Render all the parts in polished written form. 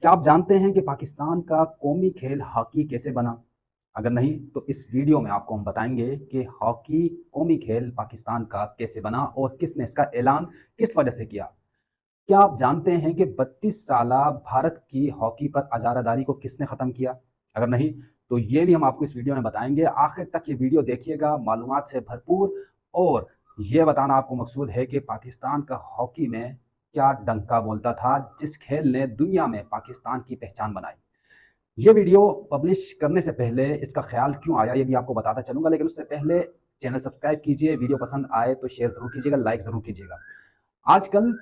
क्या आप जानते हैं कि पाकिस्तान का कौमी खेल हॉकी कैसे बना? अगर नहीं तो इस वीडियो में आपको हम बताएंगे कि हॉकी कौमी खेल पाकिस्तान का कैसे बना और किसने इसका ऐलान किस वजह से किया। क्या आप जानते हैं कि 32 साला भारत की हॉकी पर अजारादारी को किसने ख़त्म किया? अगर नहीं तो ये भी हम आपको इस वीडियो में बताएंगे। आखिर तक ये वीडियो देखिएगा, मालूमात से भरपूर। और ये बताना आपको मकसूद है कि पाकिस्तान का हॉकी में क्या डंका बोलता था, जिस खेल ने दुनिया में पाकिस्तान की पहचान बनाई। ये वीडियो पब्लिश करने से पहले इसका ख्याल क्यों आया ये भी आपको बताता चलूंगा, लेकिन उससे पहले चैनल सब्सक्राइब कीजिए, वीडियो पसंद आए तो शेयर जरूर कीजिएगा, लाइक जरूर कीजिएगा। आजकल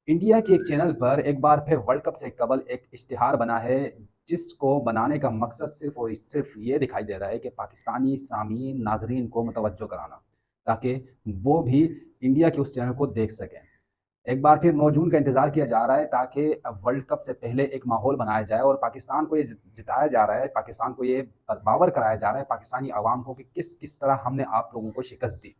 इंडिया के एक चैनल पर एक बार फिर वर्ल्ड कप से कबल एक इश्तिहार बना है, जिसको बनाने का मकसद सिर्फ और सिर्फ ये दिखाई दे रहा है कि पाकिस्तानी सामीन नाजरीन को मुतवज्जो कराना, ताकि वो भी इंडिया के उस चैनल को देख सकें। एक बार फिर 9 जून का इंतजार किया जा रहा है ताकि वर्ल्ड कप से पहले एक माहौल बनाया जाए और पाकिस्तान को ये जिताया जा रहा है, पाकिस्तान को ये बावर कराया जा रहा है पाकिस्तानी आवाम को कि किस किस तरह हमने आप लोगों को शिकस्त दी।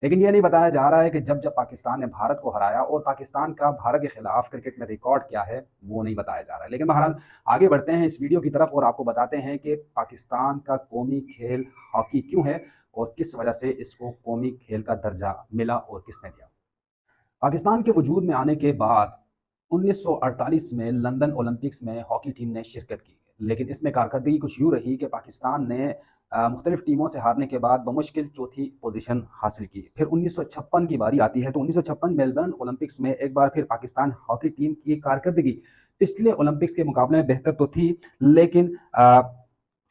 लेकिन ये नहीं बताया जा रहा है कि जब जब पाकिस्तान ने भारत को हराया और पाकिस्तान का भारत के खिलाफ क्रिकेट में रिकॉर्ड क्या है, वो नहीं बताया जा रहा है। लेकिन बहरहाल आगे बढ़ते हैं इस वीडियो की तरफ और आपको बताते हैं कि पाकिस्तान का कौमी खेल हॉकी क्यों है और किस वजह से इसको कौमी खेल का दर्जा मिला और किसने दिया। पाकिस्तान के वजूद में आने के बाद 1948 में लंदन ओलंपिक्स में हॉकी टीम ने शिरकत की, लेकिन इसमें कारकर्दगी कुछ यूँ रही कि पाकिस्तान ने मुख्तलिफ टीमों से हारने के बाद बमुश्किल चौथी पोजीशन हासिल की। फिर 1956 की बारी आती है तो 1956 मेलबर्न ओलंपिक्स में एक बार फिर पाकिस्तान हॉकी टीम की कारकर्दगी पिछले ओलंपिक्स के मुकाबले में बेहतर तो थी, लेकिन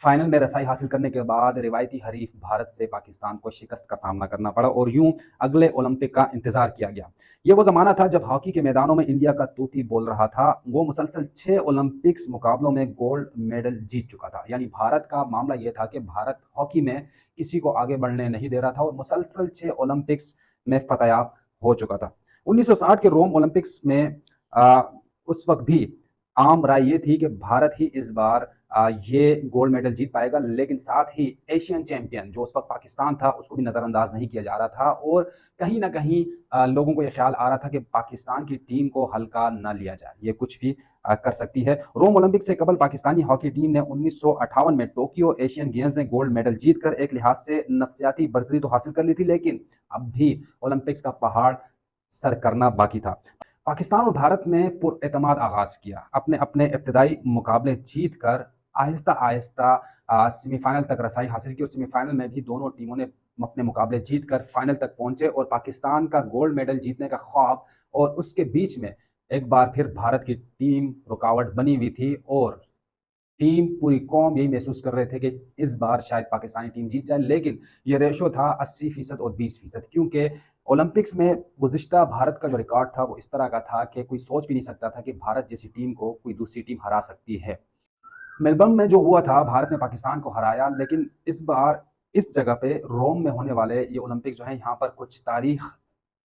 फाइनल में रसाई हासिल करने के बाद रिवायती हरीफ भारत से पाकिस्तान को शिकस्त का सामना करना पड़ा और यूं अगले ओलंपिक का इंतजार किया गया। ये वो ज़माना था जब हॉकी के मैदानों में इंडिया का तूती बोल रहा था। वो मुसलसल 6 ओलंपिक्स मुकाबलों में गोल्ड मेडल जीत चुका था। यानी भारत का मामला ये था कि भारत हॉकी में किसी को आगे बढ़ने नहीं दे रहा था और मुसलसल 6 ओलंपिक्स में फतयाब हो चुका था। 1960 के रोम ओलंपिक्स में उस वक्त भी आम राय ये थी कि भारत ही इस बार ये गोल्ड मेडल जीत पाएगा, लेकिन साथ ही एशियन चैंपियन जो उस वक्त पाकिस्तान था उसको भी नज़रअंदाज नहीं किया जा रहा था और कहीं ना कहीं लोगों को ये ख्याल आ रहा था कि पाकिस्तान की टीम को हल्का न लिया जाए, ये कुछ भी कर सकती है। रोम ओलंपिक से कबल पाकिस्तानी हॉकी टीम ने 1958 में टोक्यो एशियन गेम्स में गोल्ड मेडल जीतकर एक लिहाज से नफसियाती बढ़तरी तो हासिल कर ली थी, लेकिन अब भी ओलंपिक्स का पहाड़ सर करना बाकी था। पाकिस्तान और भारत ने पुरएतमाद आगाज किया, अपने अपने इब्तदाई मुकाबले जीत कर आहिस्ता आहिस्ता सेमीफाइनल तक रसाई हासिल की और सेमीफाइनल में भी दोनों टीमों ने अपने मुकाबले जीत कर फाइनल तक पहुंचे और पाकिस्तान का गोल्ड मेडल जीतने का ख्वाब और उसके बीच में एक बार फिर भारत की टीम रुकावट बनी हुई थी और टीम पूरी कौम यही महसूस कर रहे थे कि इस बार शायद पाकिस्तानी टीम जीत जाए, लेकिन ये रेशो था 80% और 20%, क्योंकि ओलंपिक्स में गुज़िश्ता भारत का जो रिकॉर्ड था वो इस तरह का था कि कोई सोच भी नहीं सकता था कि भारत जैसी टीम को कोई दूसरी टीम हरा सकती है। मेलबर्न में जो हुआ था, भारत ने पाकिस्तान को हराया, लेकिन इस बार इस जगह पे रोम में होने वाले ये ओलंपिक जो है यहाँ पर कुछ तारीख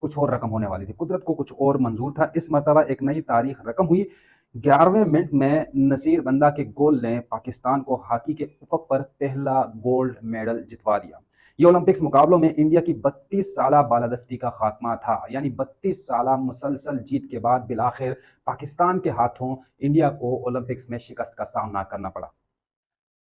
कुछ और रकम होने वाली थी, कुदरत को कुछ और मंजूर था। इस मरतबा एक नई तारीख रकम हुई। 11वें मिनट में नसीर बंदा के गोल ने पाकिस्तान को हॉकी के उफक पर पहला गोल्ड मेडल जितवा दिया। ये ओलंपिक्स मुकाबलों में इंडिया की 32 साला बालादस्ती का खात्मा था, यानी 32 साला मुसलसल जीत के बाद बिलाखिर पाकिस्तान के हाथों इंडिया को ओलंपिक्स में शिकस्त का सामना करना पड़ा।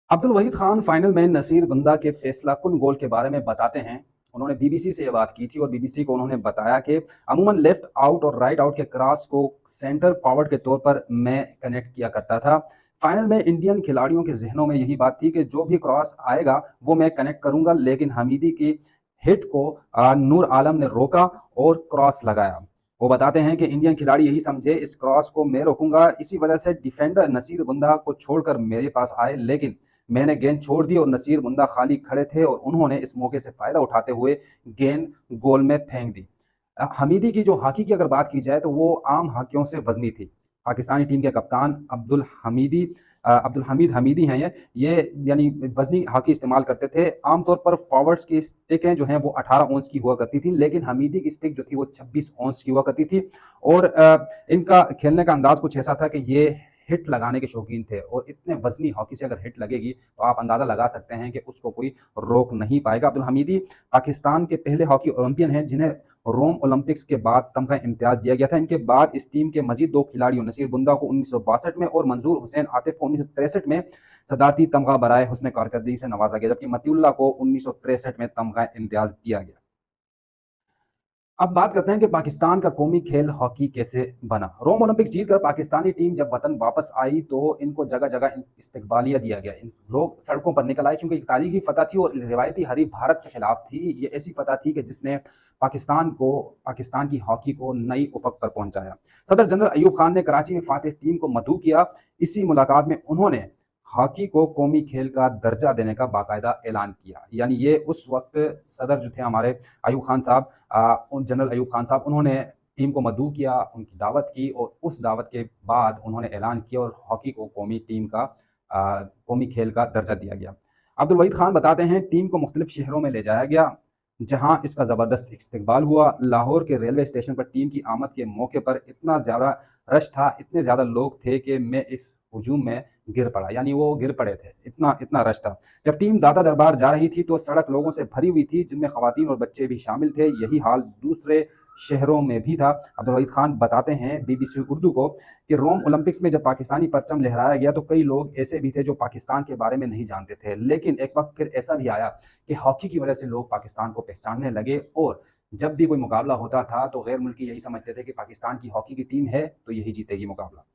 अब्दुल वहीद खान फाइनल में नसीर बंदा के फैसला कुन गोल के बारे में बताते हैं। उन्होंने बीबीसी से ये बात की थी और बीबीसी को उन्होंने बताया कि अमूमन लेफ्ट आउट और राइट आउट के क्रॉस को सेंटर फॉरवर्ड के तौर पर मैं कनेक्ट किया करता था। फाइनल में इंडियन खिलाड़ियों के जहनों में यही बात थी कि जो भी क्रॉस आएगा वो मैं कनेक्ट करूंगा, लेकिन हमीदी की हिट को नूर आलम ने रोका और क्रॉस लगाया। वो बताते हैं कि इंडियन खिलाड़ी यही समझे इस क्रॉस को मैं रोकूंगा, इसी वजह से डिफेंडर नसीर बुंदा को छोड़कर मेरे पास आए, लेकिन मैंने गेंद छोड़ दी और नसीर बुंदा खाली खड़े थे और उन्होंने इस मौके से फायदा उठाते हुए गेंद गोल में फेंक दी। हमीदी की जो हॉकी की अगर बात की जाए तो वो आम हॉकियों से वजनी थी। पाकिस्तानी टीम के कप्तान अब्दुल हमीद हमीदी हैं ये यानी वजनी हॉकी इस्तेमाल करते थे। आमतौर पर फॉरवर्ड्स की स्टिकें जो हैं वो 18 औंस की हुआ करती थी, लेकिन हमीदी की स्टिक जो थी वो 26 औंस की हुआ करती थी और इनका खेलने का अंदाज कुछ ऐसा था कि ये हिट लगाने के शौकीन थे और इतने वजनी हॉकी से अगर हिट लगेगी तो आप अंदाजा लगा सकते हैं कि उसको कोई रोक नहीं पाएगा। अब्दुल हमीदी पाकिस्तान के पहले हॉकी ओलंपियन हैं जिन्हें रोम ओलंपिक्स के बाद तमगा इम्तियाज दिया गया था। इनके बाद इस टीम के मजीद 2 खिलाड़ियों नसीर बुंदा को 1962 में और मंजूर हुसैन आतिफ को 1963 में सदारती तमगा बराए हुस्न कारकर्दगी से नवाजा गया, जबकि मतीउल्लाह को 1963 में तमगा इम्तियाज दिया गया। अब बात करते हैं कि पाकिस्तान का कौमी खेल हॉकी कैसे बना। रोम ओलंपिक्स जीतकर पाकिस्तानी टीम जब वतन वापस आई तो इनको जगह जगह इस्तकबालिया दिया गया। इन लोग सड़कों पर निकल आए क्योंकि एक तारीखी फतह थी और रिवायती हरीफ भारत के खिलाफ थी। ये ऐसी फतह थी कि जिसने पाकिस्तान की हॉकी को नई उफक पर पहुंचाया। सदर जनरल अयूब खान ने कराची में फातिह टीम को मदऊ किया। इसी मुलाकात में उन्होंने हॉकी को कौमी खेल का दर्जा देने का बाकायदा ऐलान किया। यानी ये उस वक्त सदर जो थे हमारे अयूब खान साहब, जनरल अयूब खान साहब, उन्होंने टीम को मदऊ किया, उनकी दावत की और उस दावत के बाद उन्होंने ऐलान किया और हॉकी को कौमी खेल का दर्जा दिया गया। अब्दुल वहीद खान बताते हैं टीम को मुख्तलिफ शहरों में ले जाया गया जहां इसका ज़बरदस्त इस्तकबाल हुआ। लाहौर के रेलवे स्टेशन पर टीम की आमद के मौके पर इतना ज़्यादा रश था, इतने ज़्यादा लोग थे कि मैं इस हुजूम में गिर पड़ा, यानी वो गिर पड़े थे, इतना इतना रश था। जब टीम दादा दरबार जा रही थी तो सड़क लोगों से भरी हुई थी, जिनमें खवातीन और बच्चे भी शामिल थे। यही हाल दूसरे शहरों में भी था। अब्दुल वहीद खान बताते हैं बीबीसी उर्दू को कि रोम ओलंपिक्स में जब पाकिस्तानी परचम लहराया गया तो कई लोग ऐसे भी थे जो पाकिस्तान के बारे में नहीं जानते थे, लेकिन एक वक्त फिर ऐसा भी आया कि हॉकी की वजह से लोग पाकिस्तान को पहचानने लगे और जब भी कोई मुकाबला होता था तो गैर मुल्की यही समझते थे कि पाकिस्तान की हॉकी की टीम है तो यही जीतेगी मुकाबला।